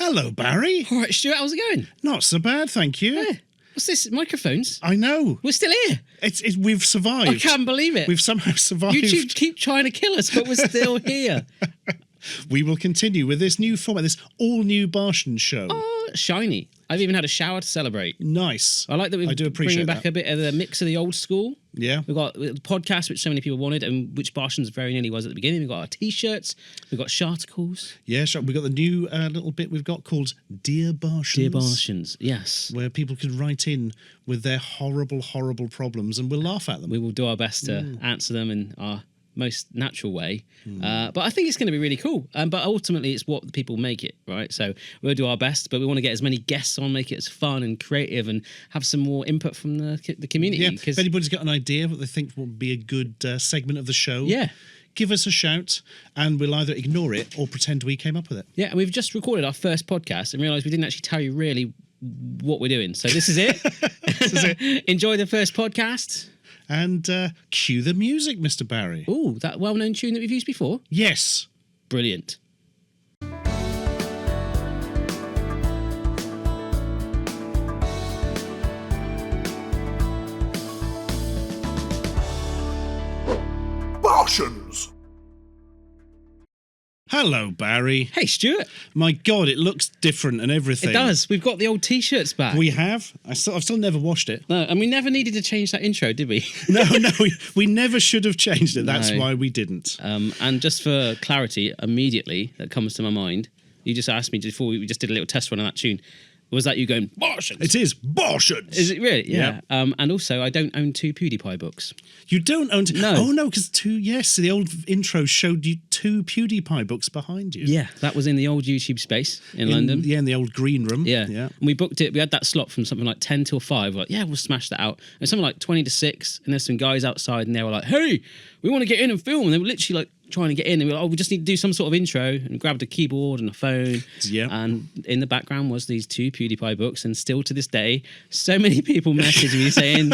Hello, Barry. All right, Stuart, how's it going? Not so bad, thank you. Yeah. What's this? Microphones? I know. We're still here. We've survived. I can't believe it. We've somehow survived. YouTube keep trying to kill us, but we're still here. We will continue with this new format, this all-new Barshens show. Oh, shiny. I've even had a shower to celebrate. Nice. I like that we're bringing back that. a bit of the mix of the old school. Yeah. We've got the podcast, which so many people wanted, and which Barshens very nearly was at the beginning. We've got our T-shirts. We've got Sharticles. Yeah, we've got the new little bit we've got called Dear Barshens. Dear Barshens, yes. Where people can write in with their horrible, horrible problems, and we'll laugh at them. We will do our best to answer them in our most natural way, but I think it's going to be really cool, but ultimately it's what the people make it, right? So we'll do our best, but we want to get as many guests on, make it as fun and creative, and have some more input from the community. Yeah, if anybody's got an idea of what they think would be a good segment of the show, give us a shout, and we'll either ignore it or pretend we came up with it. Yeah, and we've just recorded our first podcast and realised we didn't actually tell you really what we're doing, so this is it. This is it. Enjoy the first podcast. And cue the music, Mr. Barry. Oh, that well-known tune that we've used before? Yes. Brilliant. Barshens. Hello, Barry. Hey, Stuart. My God, it looks different and everything. It does. We've got the old T-shirts back. We have. I've still never washed it. No, and we never needed to change that intro, did we? No, we never should have changed it. That's why we didn't. And just for clarity, immediately that comes to my mind, you just asked me before we just did a little test run on that tune. Was that you going, Barshens? It is Barshens. Is it really? Yeah. And also, I don't own 2 PewDiePie books. You don't own... No. Oh, no, because the old intro showed you 2 PewDiePie books behind you. Yeah, that was in the old YouTube space in London. Yeah, in the old green room. Yeah. And we booked it. We had that slot from something like 10 till 5. We're like, yeah, we'll smash that out. And something like 20 to 6. And there's some guys outside and they were like, hey, we want to get in and film. And they were literally like trying to get in. And we were like, oh, we just need to do some sort of intro. And grabbed a keyboard and a phone. Yeah. And in the background was these 2 PewDiePie books. And still to this day, so many people message me saying...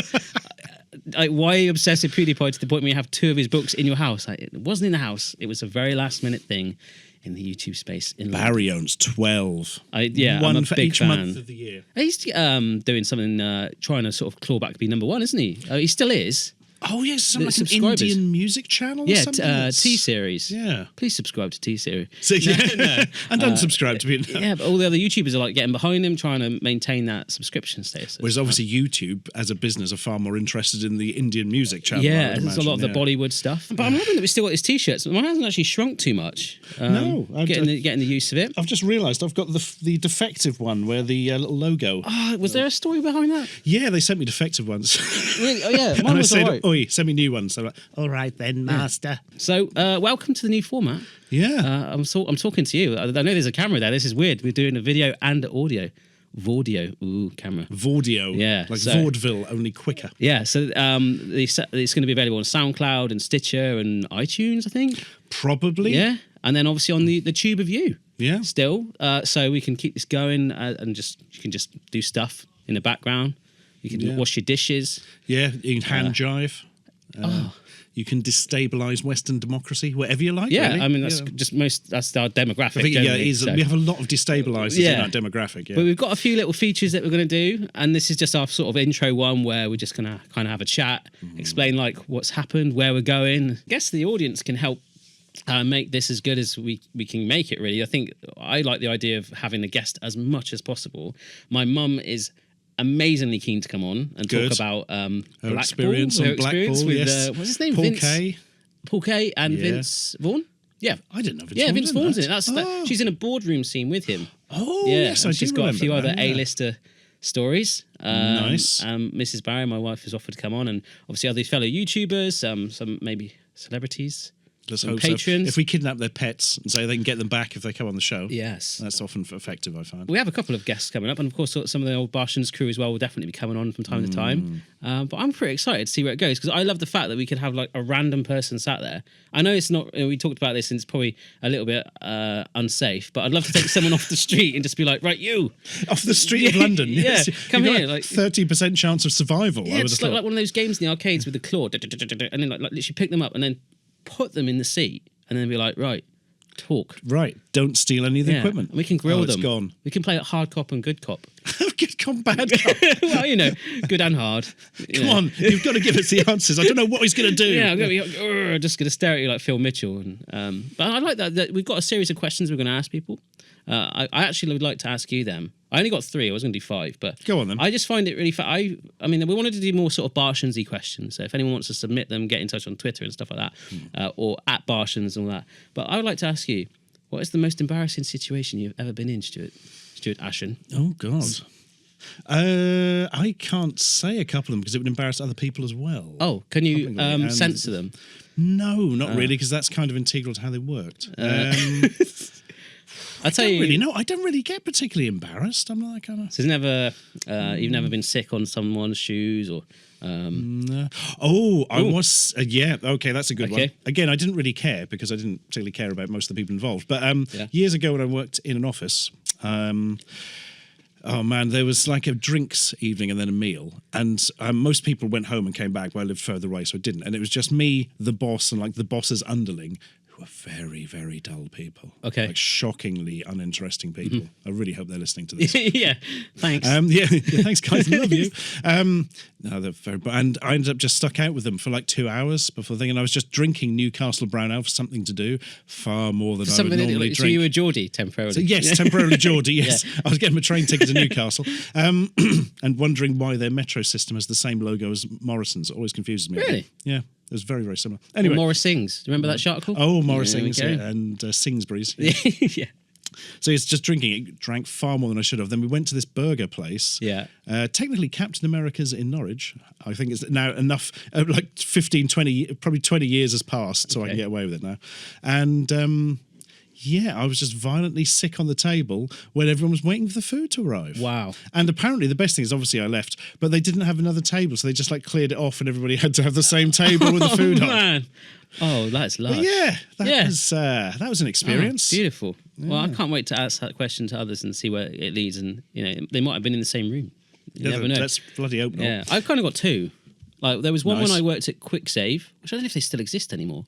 like, why are you obsessed with PewDiePie to the point where you have 2 of his books in your house? Like, it wasn't in the house. It was a very last minute thing in the YouTube space. In Barry London. owns 12. One I'm a for big each fan. month Of the year. He's doing something, trying to sort of claw back to be number 1, isn't he? He still is. Oh, yes, some The like an subscribers. Indian music channel or Yeah, something? T-Series. Yeah. Please subscribe to T-Series. So, and unsubscribe to be... Yeah, but all the other YouTubers are like getting behind him, trying to maintain that subscription status. Whereas obviously YouTube, as a business, are far more interested in the Indian music channel. Yeah, there's a lot of the Bollywood stuff. But I'm loving that we still got his T-shirts. Mine hasn't actually shrunk too much. No. Getting the use of it. I've just realised I've got the defective one where the little logo... Oh, was there a story behind that? Yeah, they sent me defective ones. Really? Oh, yeah. Mine and was I said, all right. oi, send me new ones. So I'm like, all right then, master. So, welcome to the new format. Yeah. I'm talking to you. I know there's a camera there. This is weird. We're doing a video and audio. Vaudio. Ooh, camera. Vaudio. Yeah. Like vaudeville, only quicker. Yeah. So it's going to be available on SoundCloud and Stitcher and iTunes, I think. Probably. Yeah. And then obviously on the Tube of You. Yeah. Still. So we can keep this going and you can just do stuff in the background. You can wash your dishes. Yeah. You can hand jive. You can destabilise Western democracy, whatever you like. Yeah, really. I mean that's that's our demographic. I think, generally, so. We have a lot of destabilisers in our demographic. Yeah. But we've got a few little features that we're going to do, and this is just our sort of intro one where we're just going to kind of have a chat, explain like what's happened, where we're going. I guess the audience can help make this as good as we can make it. Really, I think I like the idea of having a guest as much as possible. My mum is amazingly keen to come on and talk about her experience with what's his name? Paul Kay and Vince Vaughn. Yeah, I didn't know Vince. Yeah, Vince Vaughn's in it. She's in a boardroom scene with him. Oh, yeah, yes, I do. She's got a few other A-lister stories. Nice. Mrs. Barry, my wife, has offered to come on, and obviously other fellow YouTubers, some maybe celebrities. Let's hope patrons. So. If we kidnap their pets and say they can get them back if they come on the show. Yes. That's often effective, I find. We have a couple of guests coming up, and of course some of the old Barshens crew as well will definitely be coming on from time to time. But I'm pretty excited to see where it goes, because I love the fact that we could have like a random person sat there. I know it's not, we talked about this and it's probably a little bit unsafe, but I'd love to take someone off the street and just be like, right, you. Off the street of London. Yes. Yeah, come here. Like 30% chance of survival. Yeah, it's like one of those games in the arcades with the claw, and then like literally pick them up and then put them in the seat. And then be like, right, talk. Right. Don't steal any of the equipment. And we can grill them. It's gone. We can play like hard cop and good cop. Good cop, bad cop. Well, good and hard. Come on, you've got to give us the answers. I don't know what he's going to do. Yeah, I'm just going to stare at you like Phil Mitchell. But I like that we've got a series of questions we're going to ask people. I actually would like to ask you them. I only got 3. I was going to do 5, but go on then. I just find it really. I mean, we wanted to do more sort of Barshens-y questions. So if anyone wants to submit them, get in touch on Twitter and stuff like that, or at Barshens and all that. But I would like to ask you, what is the most embarrassing situation you've ever been in, Stuart Ashen? Oh God. I can't say a couple of them because it would embarrass other people as well. Oh, can you censor them? No, not really, because that's kind of integral to how they worked. I'll tell you. Really, no, I don't really get particularly embarrassed. I'm not that kind of. So you've never been sick on someone's shoes or. No. Oh, I was. Yeah. Okay, that's a good one. Again, I didn't really care because I didn't particularly care about most of the people involved. But years ago, when I worked in an office. Oh man, there was like a drinks evening and then a meal, and most people went home and came back. But I lived further away, so I didn't. And it was just me, the boss, and like the boss's underling, who are very, very dull people. Okay, like shockingly uninteresting people. I really hope they're listening to this. Yeah, thanks. Yeah, thanks, guys. I love you. No, they're very. And I ended up just stuck out with them for like 2 hours before the thing, and I was just drinking Newcastle Brown Ale for something to do, far more than I would normally drink. So you were Geordie temporarily? So, yes, temporarily Geordie. Yes, I was getting my train ticket to Newcastle, and wondering why their metro system has the same logo as Morrison's. It always confuses me. Really? Yeah. It was very, very similar. Anyway, Morris Sings. Do you remember that Sharticle? Oh, Morris Sings, and Singsbury's. Yeah. So it's just drinking. It drank far more than I should have. Then we went to this burger place. Yeah. Technically Captain America's in Norwich. I think it's now enough, like 15, 20, probably 20 years has passed, so I can get away with it now. And I was just violently sick on the table when everyone was waiting for the food to arrive. Wow. And apparently the best thing is obviously I left, but they didn't have another table, so they just like cleared it off and everybody had to have the same table with the food on. Oh, that's lush. But that was an experience. Oh, beautiful. Yeah. Well, I can't wait to ask that question to others and see where it leads, and they might have been in the same room. You never know. Let's bloody hope not. Yeah, I've kind of got 2. Like there was one when I worked at Quick Save, which I don't know if they still exist anymore.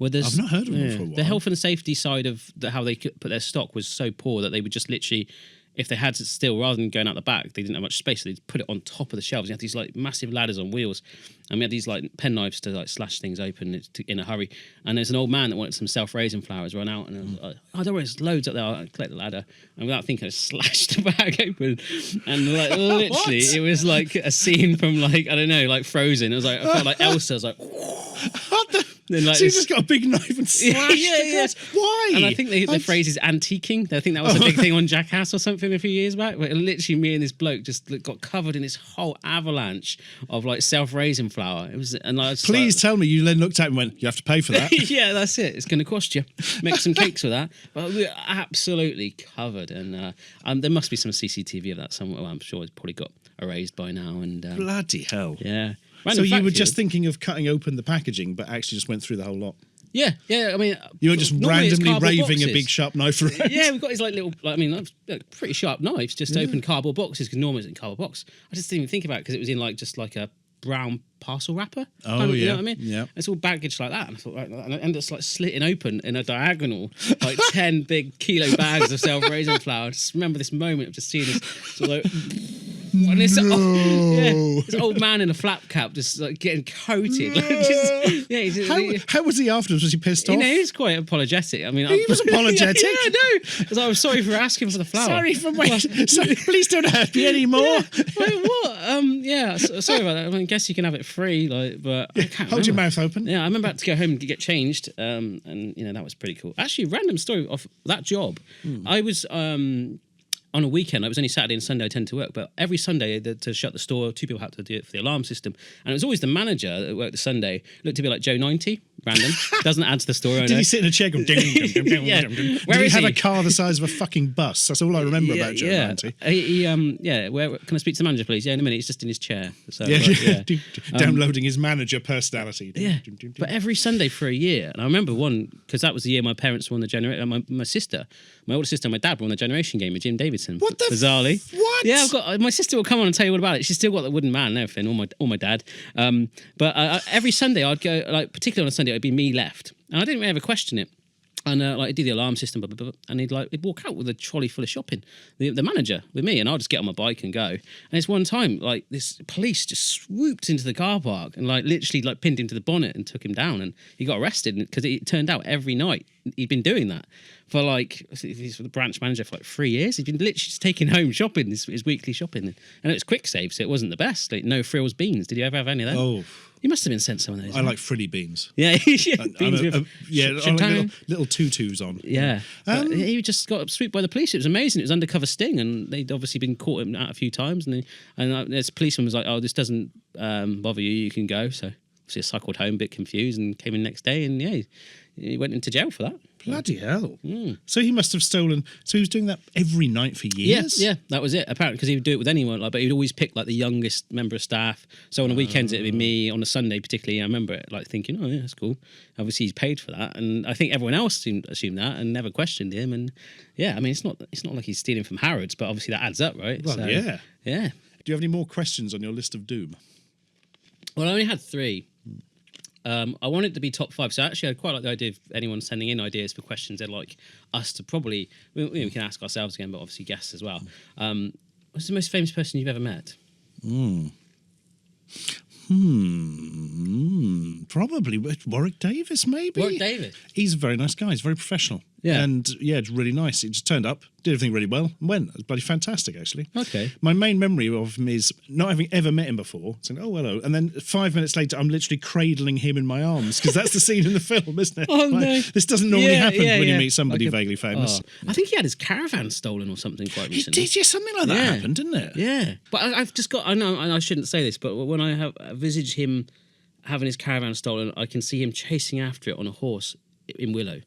I've not heard of them for a while. The health and safety side of how they could put their stock was so poor that they would just literally, if they had it still, rather than going out the back, they didn't have much space, so they'd put it on top of the shelves. You had these like massive ladders on wheels, and we had these like penknives to like slash things open in a hurry. And there's an old man that wanted some self-raising flowers run out, and I was like, oh, don't worry, there's loads up there. I'll collect the ladder. And without thinking, I slashed the bag open, and like literally, it was like a scene from like I don't know, like Frozen. It was like I felt like Elsa. I was like, what the? Then, like, so you just got a big knife and slashed across. Why? And I think the phrase is antiquing. I think that was a big thing on Jackass or something a few years back, where literally me and this bloke just got covered in this whole avalanche of like self-raising flour. It was, and I was please tell me you then looked at it and went, you have to pay for that. Yeah, that's it. It's going to cost you. Make some cakes with that. But we were absolutely covered, and there must be some CCTV of that somewhere. Well, I'm sure it's probably got erased by now. And bloody hell. Yeah. So you were just thinking of cutting open the packaging, but actually just went through the whole lot. Yeah. I mean, you were just randomly raving a big sharp knife around. Yeah, we've got these like little, pretty sharp knives just to open cardboard boxes, because normally it's in cardboard box. I just didn't even think about it because it was in like just like a brown parcel wrapper. You know what I mean? Yeah. It's all baggage like that. And I thought, right, and I ended up like slitting open in a diagonal, like 10 big kilo bags of self-raising flour. I just remember this moment of just seeing this sort of like, and this old man in a flap cap just like getting coated. Like, how was he afterwards? Was he pissed off? He was quite apologetic. I mean, he was apologetic. I know. Because I was sorry for asking for the flour. Sorry, please don't hurt me anymore. Wait, what? Sorry about that. I mean, I guess you can have it free, like, but I can't hold your mouth open. Yeah, I remember I had to go home and get changed, and that was pretty cool. Actually, random story of that job. I was on a weekend. It was only Saturday and Sunday I tend to work, but every Sunday to shut the store, 2 people had to do it for the alarm system, and it was always the manager that worked the Sunday. Looked to be like Joe 90, random. Doesn't add to the story. Did he sit in a chair going, ding, ding, ding, ding, ding, ding? Did he have a car the size of a fucking bus? That's all I remember about Joe 90. Where can I speak to the manager, please? Yeah, in a minute. He's just in his chair. So, downloading his manager personality. But every Sunday for a year, and I remember one because that was the year my parents won the generation. My sister, my older sister, and my dad won the generation game with Jim Davidson. What the bizarrely? What? Yeah, I've got my sister will come on and tell you all about it. She's still got the wooden man and everything. Or my dad. But every Sunday I'd go, like particularly on a Sunday, it'd be me left, and I didn't really ever question it. And like he'd do the alarm system, blah, blah, blah, and he'd walk out with a trolley full of shopping. The manager with me, and I'll just get on my bike and go. And it's one time, like this police just swooped into the car park and like literally like pinned him to the bonnet and took him down, and he got arrested because it turned out every night he'd been doing that for like he's the branch manager for like 3 years. He'd been literally just taking home shopping, his weekly shopping, and it was quick save, so it wasn't the best. Like no frills beans. Did you ever have any of that? Oh. You must have been sent some of those. I like frilly beans. Yeah, yeah, beans with I like little tutus on. Yeah, he just got swooped by the police. It was amazing. It was undercover sting, and they'd obviously been caught him out a few times. And this policeman was like, "Oh, this doesn't bother you. You can go." So I cycled home a bit confused and came in next day, and yeah, he went into jail for that. Bloody hell. So he must have stolen. So he was doing that every night for years? Yeah, that was it. Apparently, because he would do it with anyone, like, but he'd always pick like the youngest member of staff. So on the weekends, it'd be me. On a Sunday, particularly, I remember it, like thinking, oh, yeah, that's cool. Obviously, he's paid for that. And I think everyone else assumed that and never questioned him. And yeah, I mean, it's not like he's stealing from Harrods, but obviously that adds up, right? Well, so, yeah. Yeah. Do you have any more questions on your list of doom? Well, I only had 3. I wanted it to be top 5, so actually I quite like the idea of anyone sending in ideas for questions they'd like us to probably, we can ask ourselves again, but obviously guests as well. What's the most famous person you've ever met? Probably Warwick Davis, maybe. Warwick Davis? He's a very nice guy. He's very professional. Yeah. And yeah, it's really nice. He just turned up, did everything really well, and went. It was bloody fantastic, actually. Okay. My main memory of him is not having ever met him before, saying, oh, hello. And then 5 minutes later, I'm literally cradling him in my arms, because that's the scene in the film, isn't it? Oh, no. This doesn't normally happen when you yeah. meet somebody Like vaguely famous. I think he had his caravan stolen or something quite He recently. did, yeah, something like that happened, didn't it? Yeah. But I've just got, I know, and I shouldn't say this, but when I have envisaged him having his caravan stolen, I can see him chasing after it on a horse in Willow.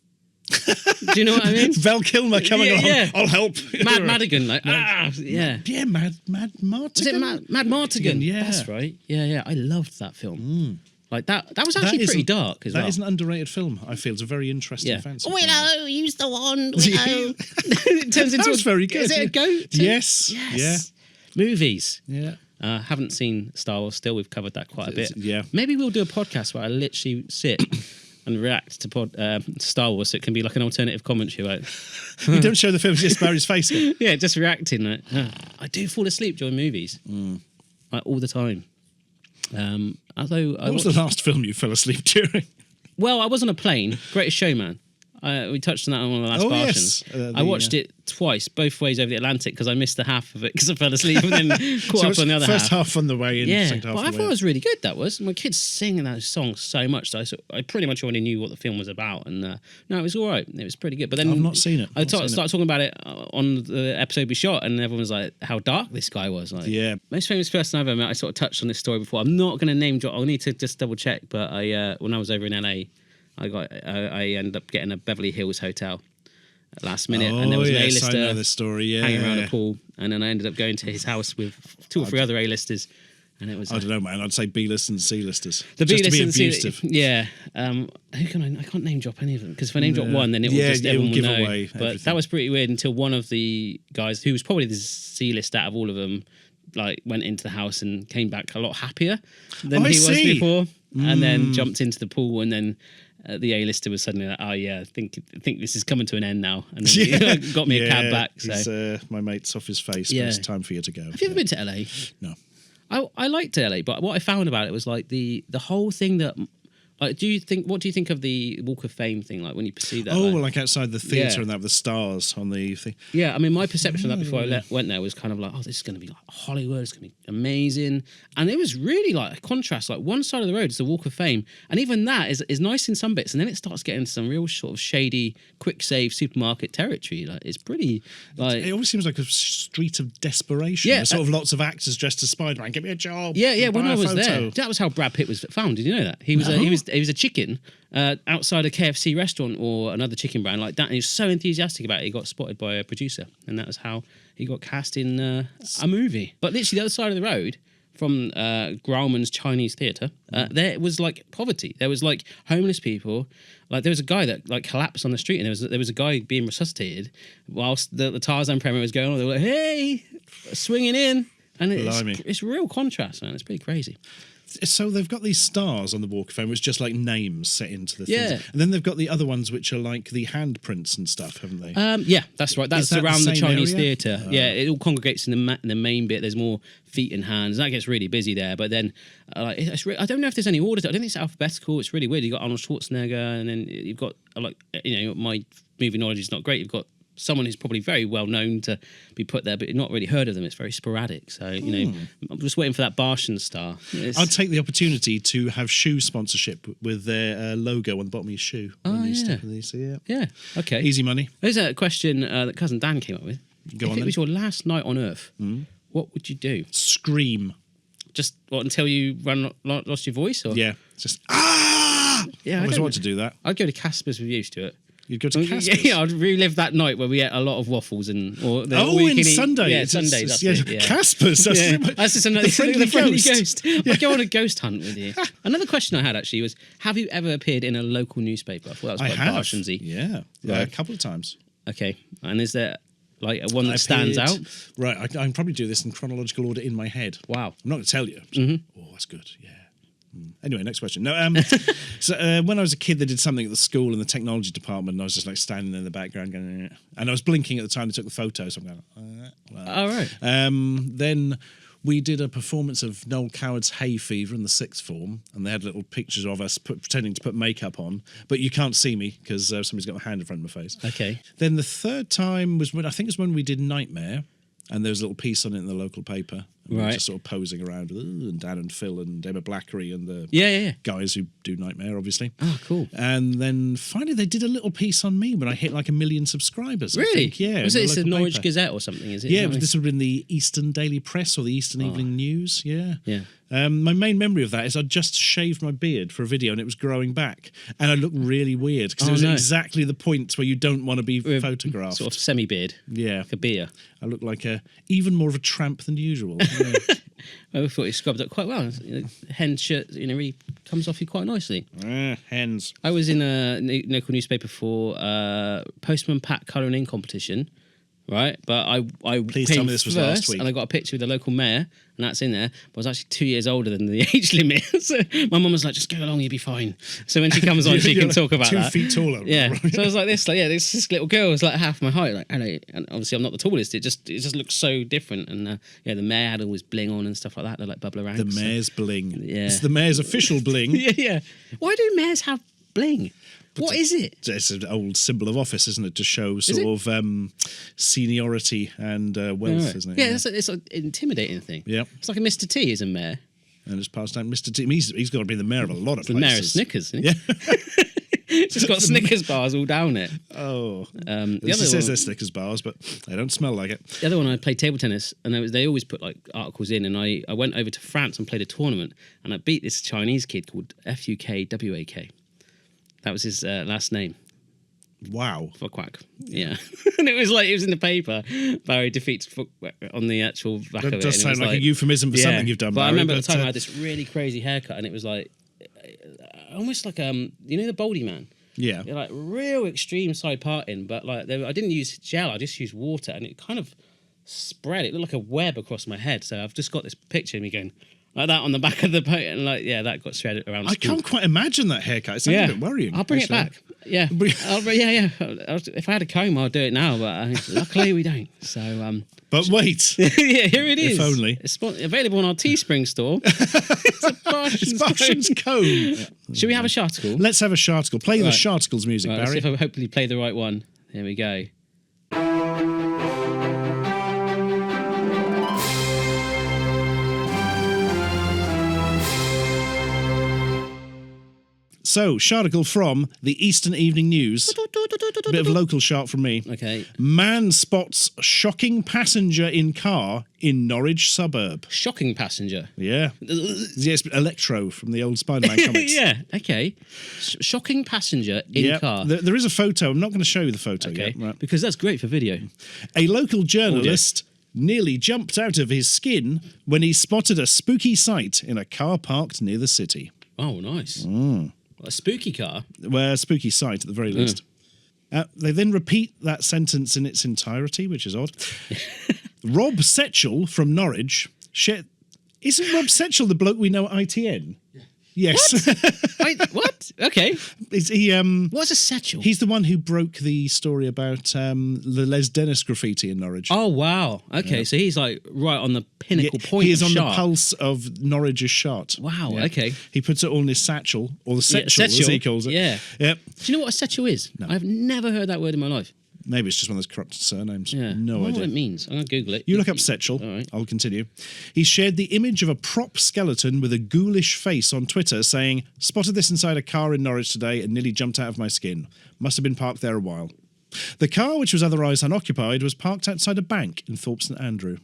Do you know what I mean? Val Kilmer coming along. Yeah. I'll help. Madigan, like, yeah. Yeah, Mad Martigan. Was it Mad Martigan? Yeah. That's right. Yeah. I loved that film. Like that was actually pretty dark as well. That is an underrated film, I feel. It's a very interesting fancy film. Willow, use the wand, Willow. It turns into that was very good. Is it a goat? Yes. Yeah. Movies. Yeah. Haven't seen Star Wars still. We've covered that quite a bit. Yeah. Maybe we'll do a podcast where I literally sit and react to Star Wars, so it can be like an alternative commentary. Like, You don't show the film, just Barry's face. yeah, just reacting. Like, I do fall asleep during movies, like all the time. Although What was the last film you fell asleep during? Well, I was on a plane. Greatest Showman. We touched on that on one of the last Barshens. Yes. I watched it twice, both ways over the Atlantic, because I missed the half of it because I fell asleep and then caught up on the other half. First half on the way in, Yeah, second half but on I the thought way it was really good. That was my kids singing that song so much, so I pretty much already knew what the film was about. And no, it was all right. It was pretty good. But then I've not seen it. I started talking about it on the episode we shot, and everyone was like, "How dark this guy was!" Like, Yeah. most famous person I've ever met. I sort of touched on this story before. I'm not going to name drop. I'll need to just double check. But when I was over in LA, I ended up getting a Beverly Hills hotel at last minute, and there was an A-lister I know the story, hanging around a pool, and then I ended up going to his house with 2 or 3 other A-listers, and it was I don't know, man. I'd say B-list and C-listers. the just to be B-listers. abusive. Yeah, who can I can't name drop any of them, because if I name drop one, then it will just everyone will give know. away But everything. that was pretty weird until one of the guys, who was probably the C-list out of all of them, like went into the house and came back a lot happier than he was before, and then jumped into the pool, and then the A-lister was suddenly like, oh yeah, I think this is coming to an end now, and then he got me a cab back. So my mate's off his face, but Yeah. it's time for you to go. have you ever been to LA? No. I liked LA, but what I found about it was like the whole thing that. Like, what do you think of the Walk of Fame thing? Like when you perceive that? Oh, like outside the theatre Yeah. and that with the stars on the thing. Yeah, I mean, my perception of that before I went there was kind of like, oh, this is going to be like Hollywood, it's going to be amazing. And it was really like a contrast. Like one side of the road is the Walk of Fame, and even that is nice in some bits, and then it starts getting into some real sort of shady, quick save supermarket territory. Like it's pretty like It always seems like a street of desperation. Yeah, There's sort of lots of actors dressed as Spider-Man. Give me a job. Yeah. buy When a I was photo. there, that was how Brad Pitt was found. Did you know that he was he was a chicken outside a KFC restaurant or another chicken brand like that, and he was so enthusiastic about it. He got spotted by a producer, and that was how he got cast in a movie. But literally, the other side of the road from Grauman's Chinese Theatre, there was like poverty. There was like homeless people. Like there was a guy that like collapsed on the street, and there was a guy being resuscitated whilst the Tarzan premiere was going on. They were like, "Hey, swinging in," and it's real contrast, man. It's pretty crazy. So they've got these stars on the Walk of Fame, which is just like names set into the Yeah. things. And then they've got the other ones which are like the handprints and stuff, haven't they? Yeah, that's right. That's that around the the same Chinese area? theatre. Yeah, it all congregates in the main bit. There's more feet and hands. That gets really busy there. But then, I don't know if there's any order. I don't think it's alphabetical. It's really weird. You've got Arnold Schwarzenegger, and then you've got, my movie knowledge is not great. You've got someone who's probably very well known to be put there, but you've not really heard of them. It's very sporadic. So, I'm just waiting for that Barshens star. I'd take the opportunity to have shoe sponsorship with their logo on the bottom of your shoe. Yeah, okay. Easy money. There's a question that Cousin Dan came up with. Go on If it then. was your last night on Earth, what would you do? Scream. Just until you lost your voice? Or? Yeah. Just, ah! Yeah, I I always don't- want to do that. I'd go to Casper's with you, Stuart. You'd go to Casper's? Yeah, I'd relive that night where we ate a lot of waffles and in Sunday. Sunday. Yeah, Sunday. That's yeah, it. Yeah. Casper's. That's, Yeah. That's just another the friendly ghost. I'd go on a ghost hunt with you. Another question I had actually was: have you ever appeared in a local newspaper? I thought that was I quite have. Barshensy. Yeah. Right. A couple of times. Okay, and is there like one that I've stands appeared- out? Right. I can probably do this in chronological order in my head. Wow. I'm not going to tell you. Oh, that's good. Yeah. Anyway, next question. No, so when I was a kid, they did something at the school in the technology department, and I was just like standing in the background going, and I was blinking at the time they took the photo, so I'm going, All right. Then we did a performance of Noel Coward's Hay Fever in the sixth form, and they had little pictures of us pretending to put makeup on, but you can't see me because somebody's got a hand in front of my face. Okay. Then the third time was when I think it was when we did Nightmare, and there was a little piece on it in the local paper. And we were Right. just sort of posing around with and Dan and Phil and Emma Blackery and the Yeah. guys who do Nightmare, obviously. Oh, cool. And then finally they did a little piece on me when I hit like 1 million subscribers. I Really? think. Yeah. Was in it the the local Norwich paper. Gazette or something? Is it? Yeah, Something? this would have been the Eastern Daily Press or the Eastern Evening News. Yeah. Yeah. My main memory of that is I just shaved my beard for a video and it was growing back, and I looked really weird because it was exactly the point where you don't want to be photographed. Sort of semi-beard. Yeah, Like a beer. I look like even more of a tramp than usual. Yeah. I thought you scrubbed up quite well. Hen shirt, really comes off you quite nicely. Hens. I was in a local newspaper for Postman Pat colouring in competition, right? But I Please came tell me this was first, last week. and I got a picture with the local mayor, and that's in there. But I was actually 2 years older than the age limit, so my mum was like, "Just go along, you'll be fine." So when she comes on, she You're can like talk about 2 that. feet taller. Yeah, so I was like this, this little girl was like half my height, like hello, and obviously I'm not the tallest. It just looks so different, and the mayor had all his bling on and stuff like that. They're like bubble around. The mayor's bling. Yeah. It's the mayor's official bling. Yeah. Why do mayors have bling? What is it? It's an old symbol of office, isn't it? To show sort of seniority and wealth, Right. isn't it? Yeah, it's an intimidating thing. Yeah. It's like a Mr. T is a mayor. And it's passed down. Mr. T, he's got to be the mayor of a lot of The places. mayor of Snickers, isn't he? Yeah. It's just got Snickers bars all down it. Oh. The It other says one, they're Snickers bars, but they don't smell like it. the other one, I played table tennis, and they always put like articles in, and I went over to France and played a tournament, and I beat this Chinese kid called FUKWAK. That was his last name. Wow. For quack. Yeah. And it was in the paper. Barry defeats on the actual back That of it. does and it sound was like a euphemism for something you've done, But I Barry, remember at but, the time I had this really crazy haircut, and it was like almost like the Baldy Man. Yeah. They're like real extreme side parting, but I didn't use gel, I just used water, and it kind of spread. It looked like a web across my head. So I've just got this picture of me going like that on the back of the boat, and that got shredded around. I can't quite imagine that haircut. It sounds a bit worrying. I'll bring actually. it back. Yeah, yeah. If I had a comb, I'd do it now, but luckily we don't. So, But wait. yeah, here it is. If only. It's available on our Teespring store. It's a It's Barshens comb. Should we have a Sharticle? Let's have a Sharticle. Play the Right. Sharticles music, Right, let's see Barry. if I hopefully play the right one. Here we go. So, Sharticle from the Eastern Evening News. Bit of local shart from me. Okay. Man spots shocking passenger in car in Norwich suburb. Shocking passenger. Yeah. Yes, Electro from the old Spider-Man comics. Yeah, okay. Shocking passenger in Yeah. car. There is a photo. I'm not going to show you the photo Okay, yet. Right. because that's great for video. A local journalist nearly jumped out of his skin when he spotted a spooky sight in a car parked near the city. Oh, nice. A spooky car. Well, a spooky sight at the very least. They then repeat that sentence in its entirety, which is odd. Rob Setchell from Norwich Isn't Rob Setchell the bloke we know at ITN? Yes. Wait, what? Okay. Is he? What's a satchel? He's the one who broke the story about the Les Dennis graffiti in Norwich. Oh, wow. Okay, so he's like right on the pinnacle point. He is of on Shart. the pulse of Norwich's Shart. Wow, okay. He puts it all in his satchel, or the setchel, as he calls it. Yeah. Yep. Do you know what a satchel is? No. I've never heard that word in my life. Maybe it's just one of those corrupted surnames. Yeah. No I wonder idea. what it means. I'm going to Google it. You look up Setchell. All right. I'll continue. He shared the image of a prop skeleton with a ghoulish face on Twitter saying, "Spotted this inside a car in Norwich today and nearly jumped out of my skin. Must have been parked there a while." The car, which was otherwise unoccupied, was parked outside a bank in Thorpe St Andrew.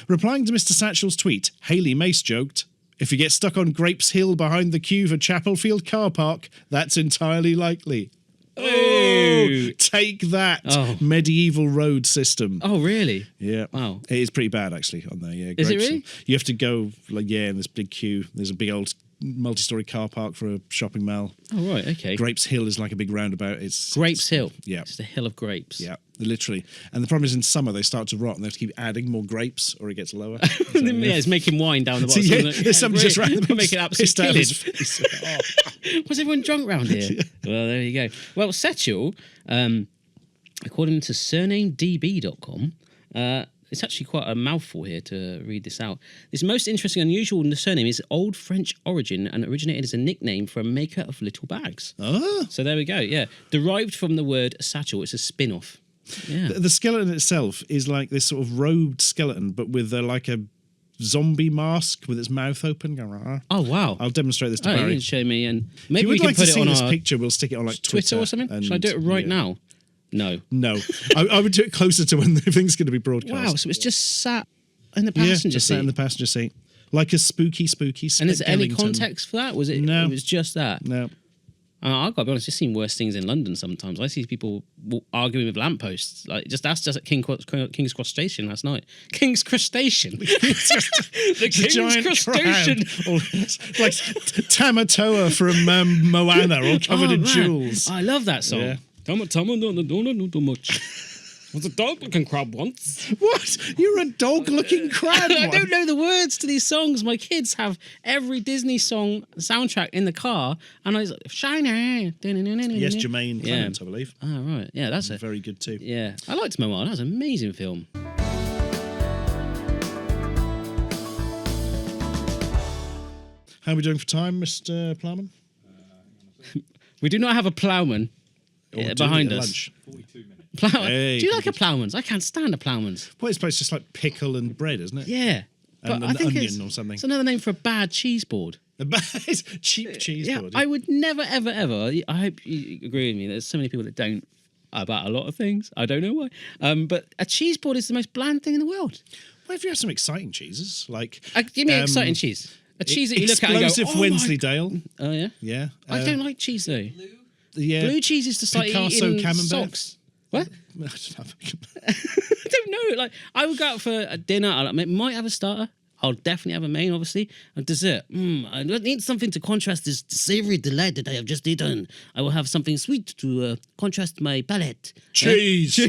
Replying to Mr. Satchell's tweet, Hayley Mace joked, "If you get stuck on Grapes Hill behind the queue for Chapelfield car park, that's entirely likely." Oh, take that, medieval road system. Oh, really? Yeah. Wow. It is pretty bad, actually, on there. Yeah. Is it Grapes really? Hill. You have to go, in this big queue. There's a big old multi-storey car park for a shopping mall. Oh, right, okay. Grapes Hill is like a big roundabout. It's Grapes Hill. Yeah. It's the hill of grapes. Yeah, literally. And the problem is in summer they start to rot and they have to keep adding more grapes or it gets lower. So, yeah, it's making wine down the So, bottom. there's somebody just round the back, making absolute pissed out of killing. his face. Was everyone drunk round here? Well, there you go. Well, Setchell, according to surnamedb.com, it's actually quite a mouthful here to read this out. This most interesting, unusual surname is Old French origin and originated as a nickname for a maker of little bags. Ah. So there we go, yeah. Derived from the word satchel, it's a spin-off. Yeah. The skeleton itself is like this sort of robed skeleton, but with like a zombie mask with its mouth open. Oh, wow. I'll demonstrate this to Oh, you Barry. can show me, and If maybe you we would can like put to it see on this our picture, we'll stick it on like Twitter or something. and- Should I do it right now? No. No. I would do it closer to when the thing's going to be broadcast. Wow, so it's just sat in the Yeah, passenger just seat. sat in the passenger seat. Like a spooky And is there any skeleton. context for that? Was it? No. It was just that. No. I've got to be honest. I've seen worse things in London. Sometimes I see people arguing with lampposts. Like just that's just at King's Cross Station last night. King's Cross Station. The King's giant Cross Station. crab, all, like Tamatoa from Moana, all covered in man. jewels. I love that song. Yeah. Don't do much. Was a dog-looking crab once. What? You're a dog-looking crab. I don't know the words to these songs. My kids have every Disney song soundtrack in the car, and I was like, Shiner. Yes, Jermaine Yeah. Clement, I believe. Oh, right. Yeah, that's it. Very good too. Yeah. I liked Moana. That was an amazing film. How are we doing for time, Mr. Plowman? We do not have a ploughman Or do behind we at us. lunch? Do you like a ploughman's? I can't stand a ploughman's. Well, it's supposed just like pickle and bread, isn't it? Yeah. And But I an think onion or something. It's another name for a bad cheese board. It's cheap cheese Yeah, board. I would never, ever, ever. I hope you agree with me. There's so many people that don't about a lot of things. I don't know why. But a cheese board is the most bland thing in the world. Well, if you have some exciting cheeses, like Give me exciting cheese. A cheese that you look at and go, explosive oh, Wensleydale. oh yeah. Yeah. I don't like cheese though. Yeah. Blue cheese is just like Picasso eating camembert. socks. What? I don't know. I don't know. Like I would go out for a dinner. I might have a starter. I'll definitely have a main, obviously. A dessert. I need something to contrast this savoury delight that I have just eaten. I will have something sweet to contrast my palate. Cheese.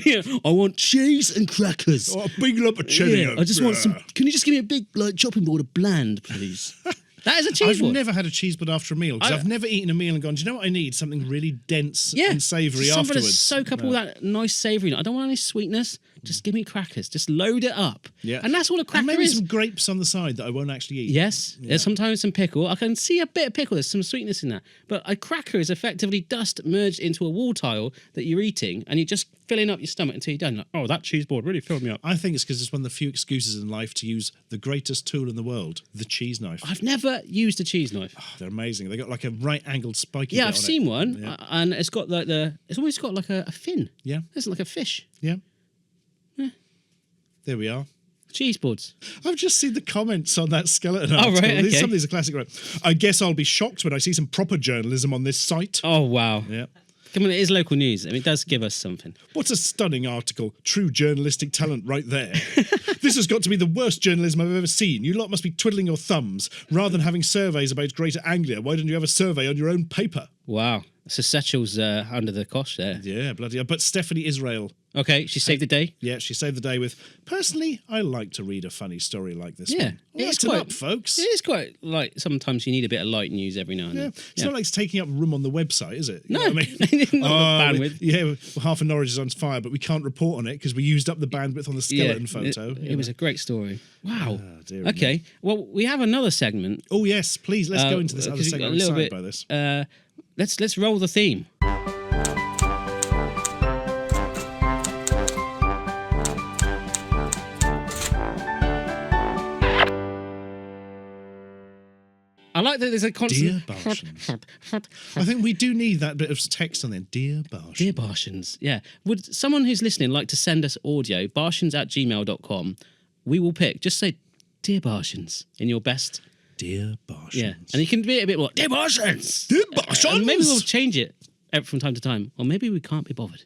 I want cheese and crackers. Oh, a big lump of cheddar. Yeah, I just want some. Can you just give me a big chopping board of bland, please? That is a cheese I've board. never had a cheese board after a meal because I've never eaten a meal and gone, do you know what I need? Something really dense and savoury something afterwards. to soak up all that nice savoury. I don't want any sweetness. Just give me crackers. Just load it up. Yeah. And that's all a cracker and maybe is. some grapes on the side that I won't actually eat. Yes, there's sometimes some pickle. I can see a bit of pickle. There's some sweetness in that. But a cracker is effectively dust merged into a wall tile that you're eating, and you're just filling up your stomach until you're done. Like, oh, that cheese board really filled me up. I think it's because it's one of the few excuses in life to use the greatest tool in the world, the cheese knife. I've never used a cheese knife. Oh, they're amazing. They got like a right-angled spiky Yeah, bit I've on seen it. one, Yeah. and it's got like it's always got like a fin. Yeah. It's like a fish. Yeah. There we are. Cheese boards. I've just seen the comments on that skeleton Oh, article. right, okay. Some of these are classic. Right? I guess I'll be shocked when I see some proper journalism on this site. Oh, wow. Yeah. Come on, it is local news. I mean, it does give us something. What a stunning article. True journalistic talent right there. This has got to be the worst journalism I've ever seen. You lot must be twiddling your thumbs. Rather than having surveys about Greater Anglia, why don't you have a survey on your own paper? Wow. So Setchell's under the cosh there. Yeah, bloody hell. But Stephanie Israel Okay, she saved the day. Yeah, she saved the day with, personally, I like to read a funny story like this Yeah, one. Lighten up, folks. It is quite like sometimes you need a bit of light news every now and then. It's not like it's taking up room on the website, is it? You No, know what I mean? not the bandwidth. Half of Norwich is on fire, but we can't report on it because we used up the bandwidth on the skeleton photo. It was a great story. Wow. Dear Okay, me. well, we have another segment. Oh yes, please let's go into this other 'cause we've got segment. I'm excited by this. Let's roll the theme. I like that there's a constant... Dear Barshens. I think we do need that bit of text on there. Dear Barshens. Dear Barshens, yeah. Would someone who's listening like to send us audio, barshens@gmail.com, we will pick, just say, Dear Barshens, in your best... Dear Barshens. Yeah, and you can be a bit more, Dear Barshens! Dear Barshens! And maybe we'll change it from time to time, or maybe we can't be bothered.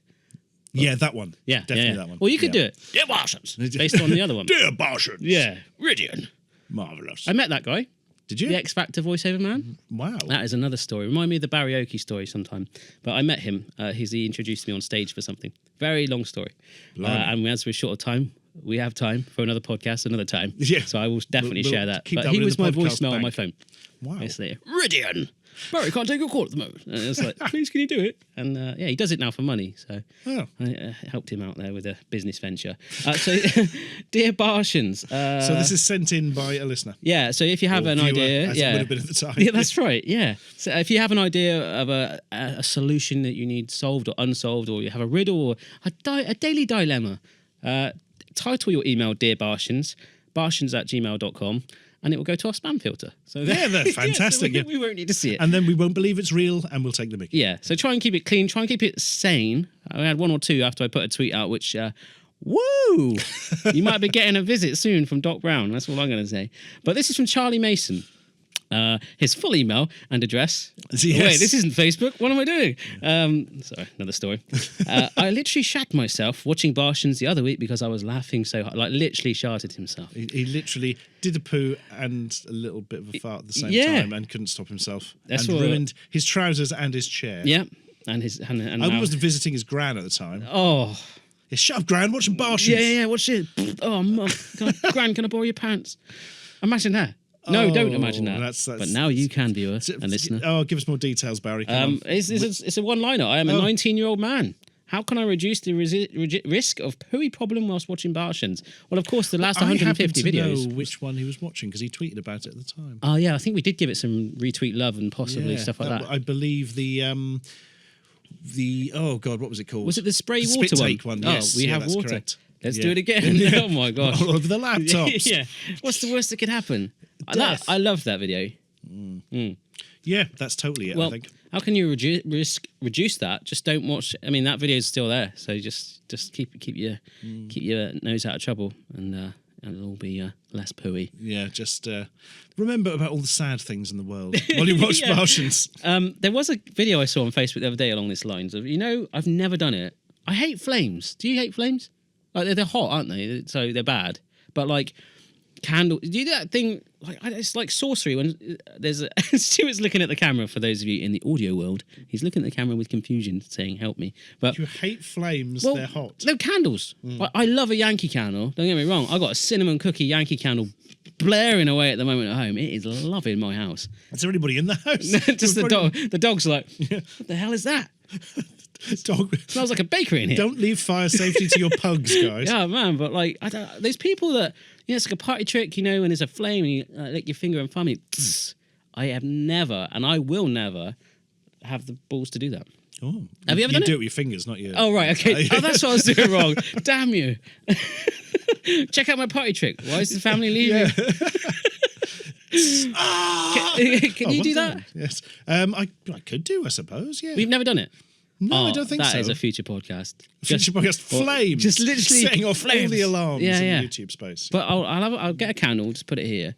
Yeah, that one. Yeah, definitely yeah. that one. Well, you could do it. Dear Barshens, based on the other one. Dear Barshens. Yeah, Ridian. Marvellous. I met that guy. Did you? The X Factor voiceover man. Wow. That is another story. Remind me of the karaoke story sometime. But I met him. He introduced me on stage for something. Very long story. And as we're short of time, we have time for another podcast another time. Yeah. So I will definitely We'll share that. keep But that he in was the my podcast voicemail on bank. my phone. Wow. It's there. Ridian! Barry can't take a call at the moment. And it's like, please, can you do it? And yeah, he does it now for money. So I helped him out there with a business venture. So, Dear Barshens. So this is sent in by a listener. Yeah, so if you have Or an viewer, idea... as it would have been at the time. Yeah, that's right, yeah. So if you have an idea of a solution that you need solved or unsolved, or you have a riddle or a daily dilemma, title your email Dear Barshens, barshens@gmail.com, and it will go to our spam filter. So Yeah, that's fantastic. so we won't need to see it. And then we won't believe it's real and we'll take the mickey. Yeah, so try and keep it clean, try and keep it sane. I had one or two after I put a tweet out, which... woo! You might be getting a visit soon from Doc Brown. That's all I'm going to say. But this is from Charlie Mason. His full email and address. Yes. Wait, this isn't Facebook. What am I doing? Sorry, another story. I literally shat myself watching Barshens the other week because I was laughing so hard. Like, literally sharted himself. He literally did a poo and a little bit of a fart at the same Yeah. time and couldn't stop himself. That's and what- ruined his trousers and his chair. Yeah. And his... And I now- was visiting his gran at the time. Oh... Yeah, shut up, gran, watching Barshens. Yeah, what's it? Oh, Mum, Gran, can I borrow your pants? Imagine that. No, don't imagine that. that's- but now you can, viewer and listener. Oh, give us more details, Barry. Come on. It's a one-liner. I am a 19-year-old man. How can I reduce the risk of pooey problem whilst watching Barshens? Well, of course, the last 150 I happen videos. to know which one he was watching because he tweeted about it at the time. Oh, yeah, I think we did give it some retweet love and possibly Yeah, stuff like that. I believe the oh god, what was it called? Was it the spray The water spit one? take one? Oh, Yes, we yeah, have that's water. correct. Let's Yeah. do it again. Oh, my gosh. All over the laptops. Yeah. What's the worst that could happen? Death. I love that video. Yeah, that's totally it. Well, I think. how can you reduce that? Just don't watch. I mean, that video is still there, so just keep your nose out of trouble, and it'll all be less pooey. Yeah, just remember about all the sad things in the world while you watch Barshens. There was a video I saw on Facebook the other day along these lines of, I've never done it. I hate flames. Do you hate flames? Like they're hot, aren't they? So they're bad. But like candle, do you do that thing? Like it's like sorcery when there's Stuart's looking at the camera. For those of you in the audio world, he's looking at the camera with confusion, saying, "Help me." But You hate flames, well, they're hot. No candles. I love a Yankee candle. Don't get me wrong. I got a cinnamon cookie Yankee candle blaring away at the moment at home. It is loving my house. Is there anybody in the house? Just the dog. The dog's like, what the hell is that? Dog. Smells like a bakery in here. Don't leave fire safety to your pugs, guys. Yeah, man. But like, there's people that it's like a party trick, when there's a flame and you lick your finger and thumb. I have never, and I will never, have the balls to do that. Oh, Have you ever done do it? it with your fingers, not your. Oh right, okay. Oh, that's what I was doing wrong. Damn you! Check out my party trick. Why is the family leaving? Can you do that? Yes. I could do, I suppose. Yeah. We've never done it. No, I don't think so. That is a future podcast. Future podcast flames. Just literally setting off all flames. the alarms Yeah, yeah. in YouTube space. But I'll get a candle, just put it here.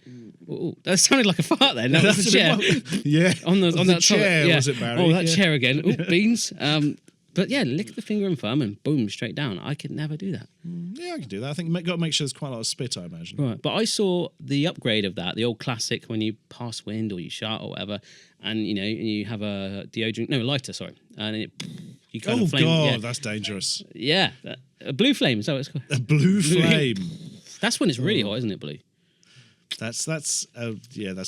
Ooh, that sounded like a fart then. No, that's a chair. Yeah. On that chair, top, yeah. was it, Barry? Oh, that Yeah. chair again. Oh, beans. But yeah, lick the finger and thumb and boom, straight down. I could never do that. Yeah, I can do that. I think you've got to make sure there's quite a lot of spit, I imagine. Right. But I saw the upgrade of that, the old classic when you pass wind or you shart or whatever, and you have a deodorant, no, lighter, sorry, and You kind Oh of flame. God, that's dangerous. Yeah, a blue flame. Is that what it's called? A blue flame. That's when it's really hot, isn't it? Blue. That's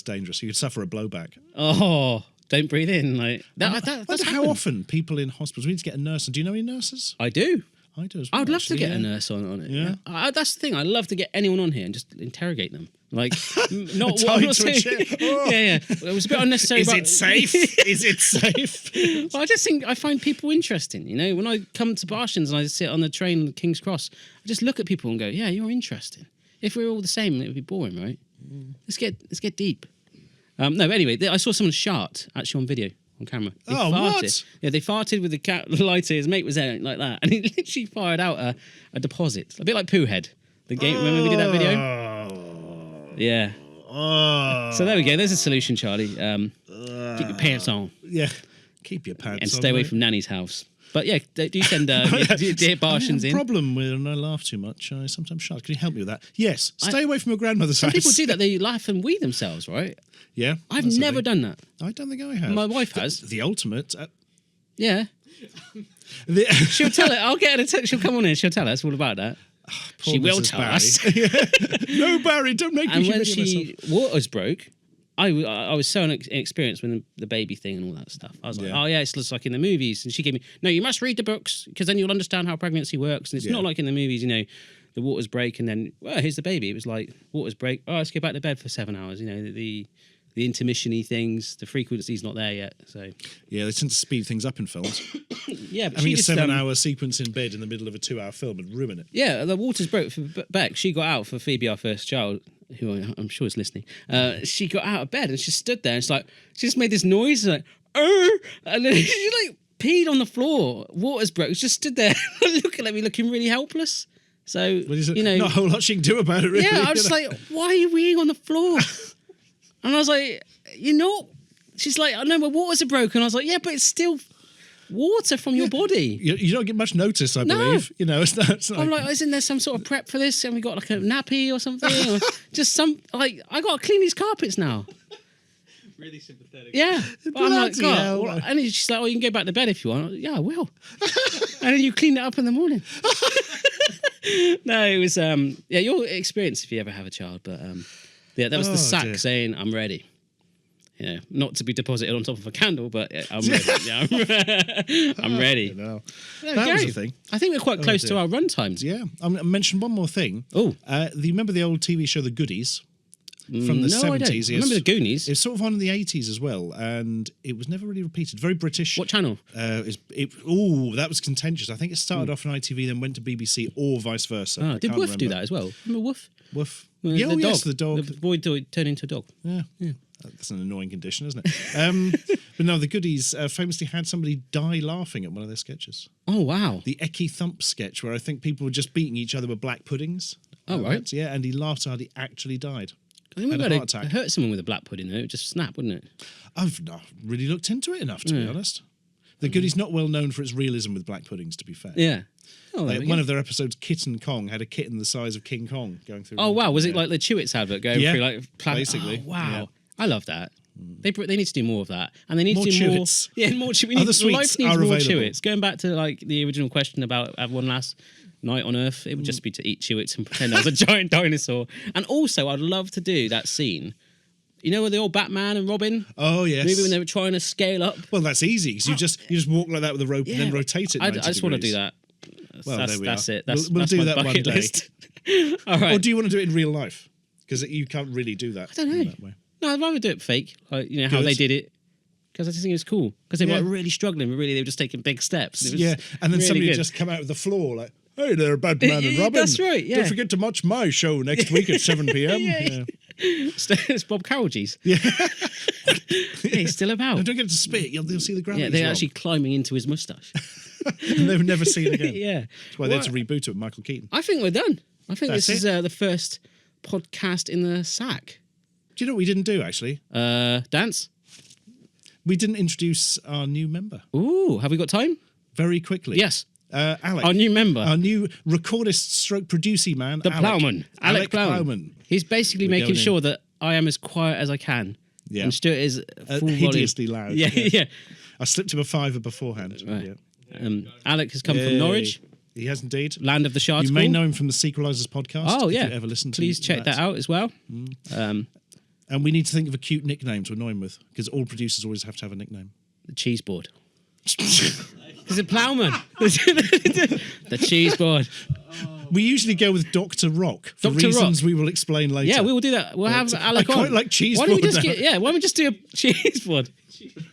dangerous. You could suffer a blowback. Oh, don't breathe in. Like that's How often people in hospitals, we need to get a nurse. And do you know any nurses? I do. I do as well. I'd love actually, to get a nurse on it. Yeah. That's the thing. I love to get anyone on here and just interrogate them. Like, not Tied what I'm not to a saying. chair. Oh. Yeah. It was a bit unnecessary. Is it safe? Is it safe? Well, I just think I find people interesting. You know, when I come to Barshens and I sit on the train at King's Cross, I just look at people and go, "Yeah, you're interesting." If we were all the same, it would be boring, right? Let's get deep. No, but anyway, I saw someone shart actually on video. On camera. They farted. What? Yeah, they farted with the lighter. His mate was there like that, and he literally fired out a deposit, a bit like Poo Head. The game. Remember we did that video? Yeah. So there we go. There's a solution, Charlie. Keep your pants on. Yeah. Keep your pants on. And stay away from Nanny's house. But yeah, do send Dear Barshens in. Problem when I laugh too much, I sometimes shout. Can you help me with that? Yes. Stay away from your grandmother's house. Some people do that. They laugh and wee themselves, right? Yeah. I've never done that. I don't think I have. My wife has. The ultimate. Yeah. She'll tell it. I'll get her to she'll come on in. She'll tell us all about that. She will tell us. No, Barry, don't make me. And when waters broke, I was so inexperienced with the baby thing and all that stuff. I was like, oh yeah, it's just like in the movies. And she gave me, no, you must read the books because then you'll understand how pregnancy works. And it's not like in the movies, you know, the waters break and then, well, here's the baby. It was like, waters break. Oh, let's go back to bed for 7 hours. You know, the intermission-y things, the frequency's not there yet. So yeah, they tend to speed things up in films. Yeah, but I mean, a 7-hour sequence in bed in the middle of a 2-hour film would ruin it. Yeah, the waters broke for Beck. She got out for Phoebe, our first child, who I'm sure is listening. She got out of bed and she stood there and she just made this noise like, and then she like peed on the floor. Waters broke. She just stood there looking at me, looking really helpless. So, you know, not a whole lot she can do about it, really. Yeah, I was just like, why are you weeing on the floor? And I was like, you know, she's like, I know my waters are broken. I was like, yeah, but it's still water from your body. You don't get much notice, I believe. You know, it's not I'm like, isn't there some sort of prep for this? And we got like a nappy or something? Or just like, I got to clean these carpets now. Really sympathetic. Yeah. But I'm like, God. hell. Well, and she's like, oh, you can go back to bed if you want. Yeah, I will. And then you clean it up in the morning. No, it was, your experience if you ever have a child. But yeah, that was the sack saying, I'm ready. Yeah, not to be deposited on top of a candle, but I'm ready. Yeah, I'm ready. No. That was the thing. I think we're quite close to our run times. Yeah. I mentioned one more thing. Oh. Do you remember the old TV show The Goodies? From the 70s. I don't. I remember the Goonies. It's sort of on in the 80s as well, and it was never really repeated. Very British. What channel? That was contentious. I think it started off on ITV, then went to BBC, or vice versa. Oh, did Woof do that as well? Remember Woof? Woof. Yeah, the dog. Yes, the dog. The boy turned into a dog. Yeah. That's an annoying condition, isn't it? But no, the Goodies famously had somebody die laughing at one of their sketches. Oh, wow. The Ecky Thump sketch, where I think people were just beating each other with black puddings. Oh, right. Yeah, and he laughed hard. He actually died. I think we've got to hurt someone with a black pudding, though. It would just snap, wouldn't it? I've not really looked into it enough, to be honest. The Goodies not well known for its realism with black puddings, to be fair. Yeah. Oh, one of their episodes, Kitten Kong, had a kitten the size of King Kong going through. Oh, wow. Was it like the Chewits advert going through like basically? Oh, wow. Yeah. I love that. They need to do more of that, and they need more to do Chewits. more. Yeah, more Chewits. Other sweets life needs are more available. Chewits. Going back to like the original question about have one last night on Earth, it would just be to eat Chewits and pretend I was a giant dinosaur. And also, I'd love to do that scene. You know, with the old Batman and Robin? Oh, yes. Maybe when they were trying to scale up. Well, that's easy because you just walk like that with a rope and then rotate it. I just want to do that. Well, there we are. That's it. We'll do my that one bucket day. list. All right. Or do you want to do it in real life? Because you can't really do that. I don't know. That way. No, I'd rather do it fake. Like, you know, how they did it. Because I just think it was cool. Because they were like, really struggling. Really, they were just taking big steps. And then really somebody good. just come out of the floor like, hey there, Batman and Robin. That's right, yeah. Don't forget to watch my show next week at 7 p.m. It's Bob Carroll's. Yeah. He's still about. No, don't get to spit. You'll see the gravity. Yeah, they're actually climbing into his moustache. And they've never seen it again. Yeah. That's why they had to reboot it with Michael Keaton. I think we're done. I think That's this is the first podcast in the sack. Do you know what we didn't do, actually? Dance? We didn't introduce our new member. Ooh, have we got time? Very quickly. Yes. Alec. Our new member. Our new recordist stroke producey man. The Alec. Ploughman. Alec Ploughman. He's basically making sure that I am as quiet as I can. Yeah. And Stuart is full hideously volume. loud. Yeah. I slipped him a £5 beforehand. Right. Yeah. Alec has come from Norwich, He has indeed. land of the Sharts. You may know him from the Sequelizers podcast. Oh, yeah. If you ever listen to Please check that out as well. And we need to think of a cute nickname to annoy him with, because all producers always have to have a nickname. The cheese board. He's a ploughman. The cheese board. We usually go with Dr. Rock for Dr. reasons Rock. we will explain later. Yeah, we will do that. We'll have Alec I quite on. like cheese Why don't we board just now. why don't we just do a cheese board?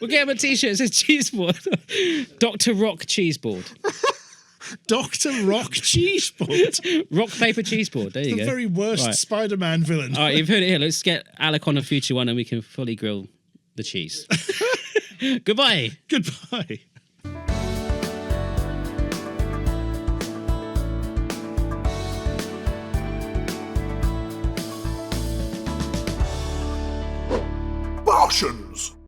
We'll get him a t-shirt that says cheese board. Dr. Rock cheese board. Dr. Rock cheese board. Rock, paper, cheese board. There you The go. very worst Right. Spider-Man villain. All right, you've heard it here. Let's get Alec on a future one and we can fully grill the cheese. Goodbye. Goodbye.